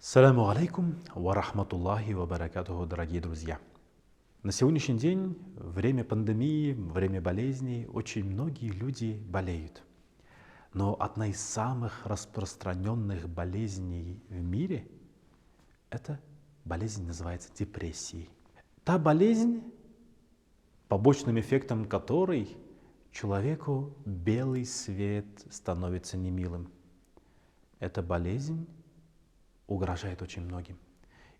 Саляму алейкум ва рахматуллахи ва баракатуху, дорогие друзья. На сегодняшний день, время пандемии, время болезней, очень многие люди болеют. Но одна из самых распространенных болезней в мире – это болезнь, называется депрессией. Та болезнь, побочным эффектом которой человеку белый свет становится немилым. Эта болезнь угрожает очень многим.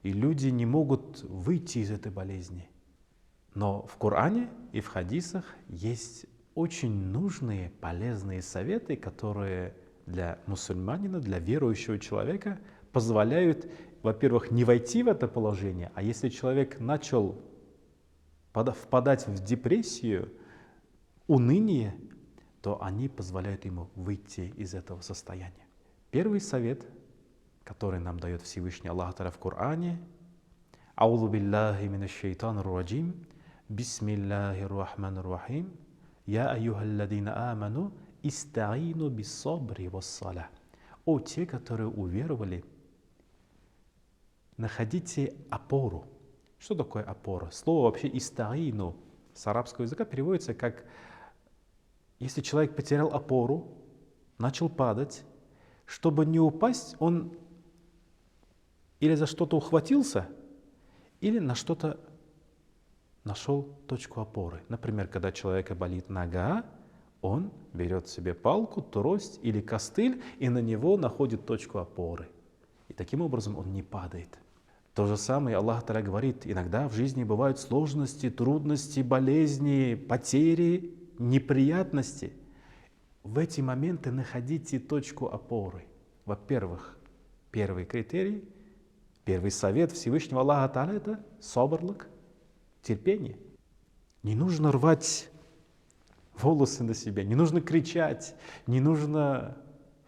И люди не могут выйти из этой болезни. Но в Коране и в хадисах есть очень нужные, полезные советы, которые для мусульманина, для верующего человека позволяют, во-первых, не войти в это положение, а если человек начал впадать в депрессию, уныние, то они позволяют ему выйти из этого состояния. Первый совет, который нам дает Всевышний Аллах Та'аля в Коране: «Аузу биллахи минаш шайтанир раджим, бисмиллахир рахманир рахим, я айюхалладина аману, истаину биссабри вассаля». О те, которые уверовали, находите опору. Что такое опора? Слово вообще «истаину» с арабского языка переводится как: если человек потерял опору, начал падать, чтобы не упасть, он или за что-то ухватился, или на что-то нашел точку опоры. Например, когда человека болит нога, он берет себе палку, трость или костыль и на него находит точку опоры. И таким образом он не падает. То же самое Аллах Та'аля говорит: иногда в жизни бывают сложности, трудности, болезни, потери, неприятности. В эти моменты находите точку опоры. Во-первых, первый критерий, первый совет Всевышнего Аллаха Та'аля — это собрлык, терпение. Не нужно рвать волосы на себя, не нужно кричать, не нужно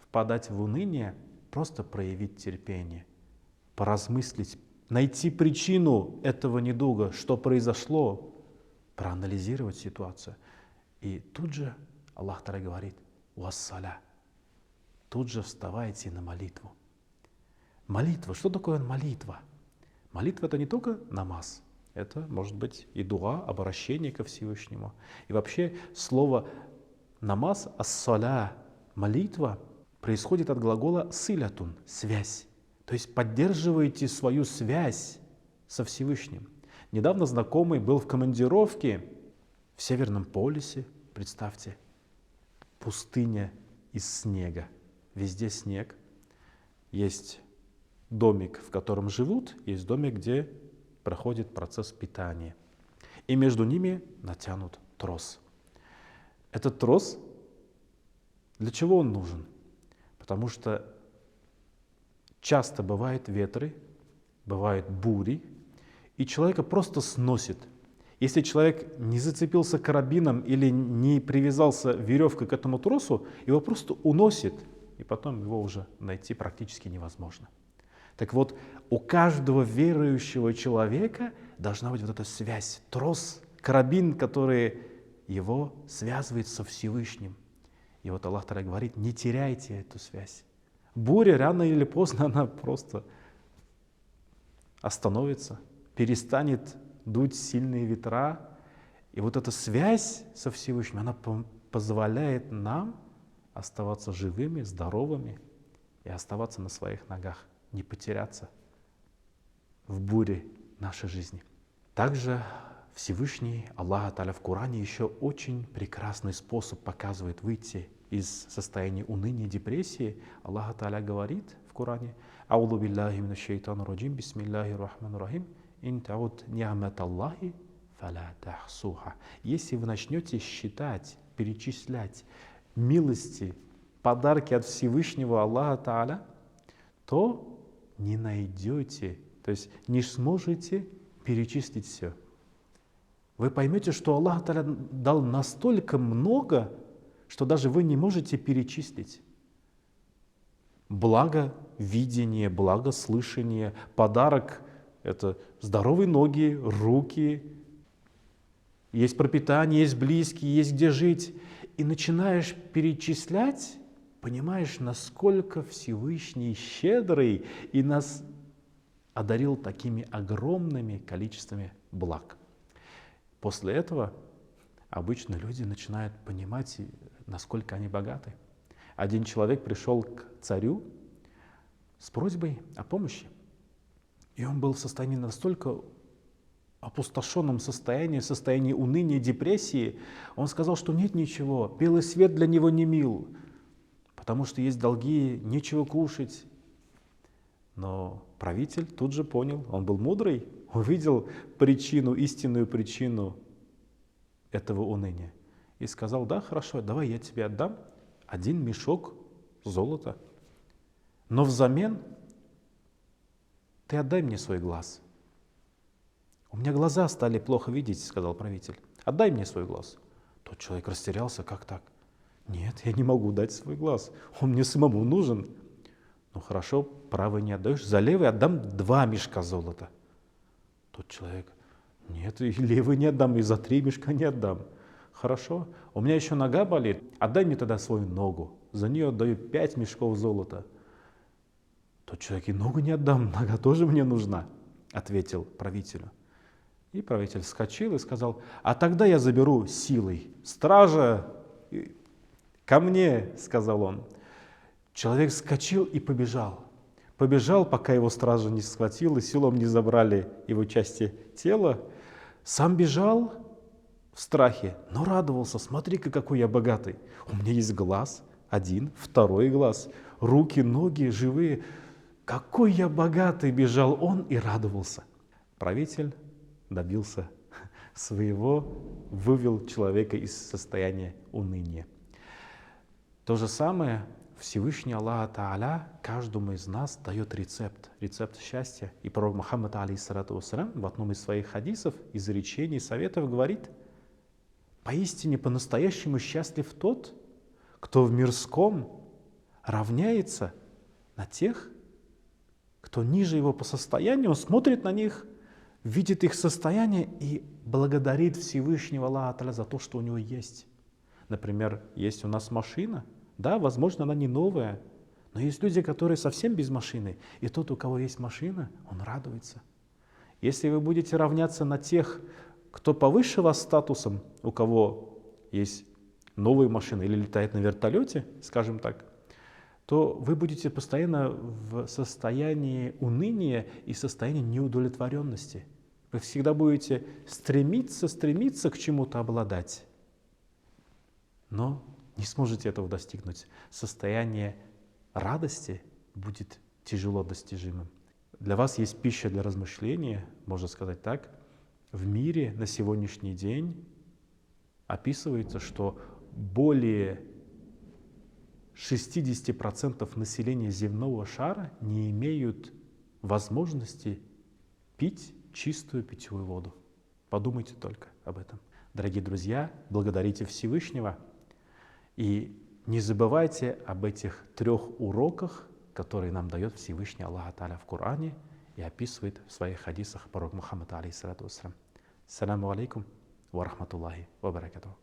впадать в уныние, просто проявить терпение, поразмыслить, найти причину этого недуга, что произошло, проанализировать ситуацию. И тут же Аллах Та'аля говорит: «Вассаля». Тут же вставайте на молитву. Молитва. Что такое молитва? Молитва — это не только намаз. Это может быть и дуа, обращение ко Всевышнему. И вообще слово намаз, ас-саля, молитва, происходит от глагола силятун, связь. То есть поддерживаете свою связь со Всевышним. Недавно знакомый был в командировке в Северном полюсе, представьте, пустыня из снега. Везде снег. Есть домик, в котором живут, есть домик, где проходит процесс питания. И между ними натянут трос. Этот трос, для чего он нужен? Потому что часто бывают ветры, бывают бури, и человека просто сносит. Если человек не зацепился карабином или не привязался веревкой к этому тросу, его просто уносит, и потом его уже найти практически невозможно. Так вот, у каждого верующего человека должна быть вот эта связь, трос, карабин, который его связывает со Всевышним. И вот Аллах Та'аля говорит: не теряйте эту связь. Буря рано или поздно, она просто остановится, перестанет дуть сильные ветра. И вот эта связь со Всевышним, она позволяет нам оставаться живыми, здоровыми и оставаться на своих ногах, не потеряться в буре нашей жизни. Также Всевышний Аллах Та'аля в Коране еще очень прекрасный способ показывает выйти из состояния уныния, депрессии. Аллах Та'аля говорит в Коране: «Аузу биллахи минаш шайтанир раджим, бисмиллахир рахманир рахим, ин тауд ни'маталлахи фаля тахсуха». Если вы начнете считать, перечислять милости, подарки от Всевышнего Аллаха Та'аля, то не найдете, то есть не сможете перечислить все. Вы поймете, что Аллах Та'аля дал настолько много, что даже вы не можете перечислить. Благо видение, благо слышание, подарок — это здоровые ноги, руки, есть пропитание, есть близкие, есть где жить. И начинаешь перечислять, понимаешь, насколько Всевышний щедрый и одарил такими огромными количествами благ. После этого обычно люди начинают понимать, насколько они богаты. Один человек пришел к царю с просьбой о помощи. И он был в состоянии настолько опустошенном состоянии уныния, депрессии. Он сказал, что нет ничего, белый свет для него не мил, потому что есть долги, нечего кушать. Но правитель тут же понял, он был мудрый, увидел причину, истинную причину этого уныния. И сказал: да, хорошо, давай я тебе отдам 1 мешок золота, но взамен ты отдай мне свой глаз. У меня глаза стали плохо видеть, сказал правитель. Отдай мне свой глаз. Тот человек растерялся, как так? Нет, я не могу дать свой глаз, он мне самому нужен. Ну хорошо, правый не отдаешь, за левый отдам 2 мешка золота. Тот человек: нет, и левый не отдам, и за 3 мешка не отдам. Хорошо, у меня еще нога болит, отдай мне тогда свою ногу, за нее отдаю 5 мешков золота. Тот человек: и ногу не отдам, нога тоже мне нужна, ответил правителю. И правитель вскочил и сказал: а тогда я заберу силой. Стража, ко мне, сказал он. Человек вскочил и побежал. Побежал, пока его стража не схватила, силом не забрали его части тела. Сам бежал в страхе, но радовался. Смотри-ка, какой я богатый. У меня есть глаз, 1, 2 глаз, руки, ноги живые. Какой я богатый, бежал он и радовался. Правитель добился своего, вывел человека из состояния уныния. То же самое Всевышний Аллах Тааля каждому из нас дает рецепт счастья. И пророк Мухаммад, алейхиссалату вассалям, в одном из своих хадисов, изречений, советов говорит: поистине по-настоящему счастлив тот, кто в мирском равняется на тех, кто ниже его по состоянию, он смотрит на них, видит их состояние и благодарит Всевышнего Аллаха Тааля за то, что у него есть. Например, есть у нас машина, да, возможно, она не новая, но есть люди, которые совсем без машины, и тот, у кого есть машина, он радуется. Если вы будете равняться на тех, кто повыше вас статусом, у кого есть новая машина или летает на вертолете, скажем так, то вы будете постоянно в состоянии уныния и состоянии неудовлетворенности. Вы всегда будете стремиться к чему-то обладать, но не сможете этого достигнуть. Состояние радости будет тяжело достижимым. Для вас есть пища для размышления, можно сказать так. В мире на сегодняшний день описывается, что более 60% населения земного шара не имеют возможности пить чистую питьевую воду. Подумайте только об этом. Дорогие друзья, благодарите Всевышнего и не забывайте об этих 3 уроках, которые нам дает Всевышний Аллах Тааля в Коране и описывает в своих хадисах пророк Мухаммад, алейхиссалату вассалям. Ассаламу алейкум ва рахматуллахи ва баракатуху.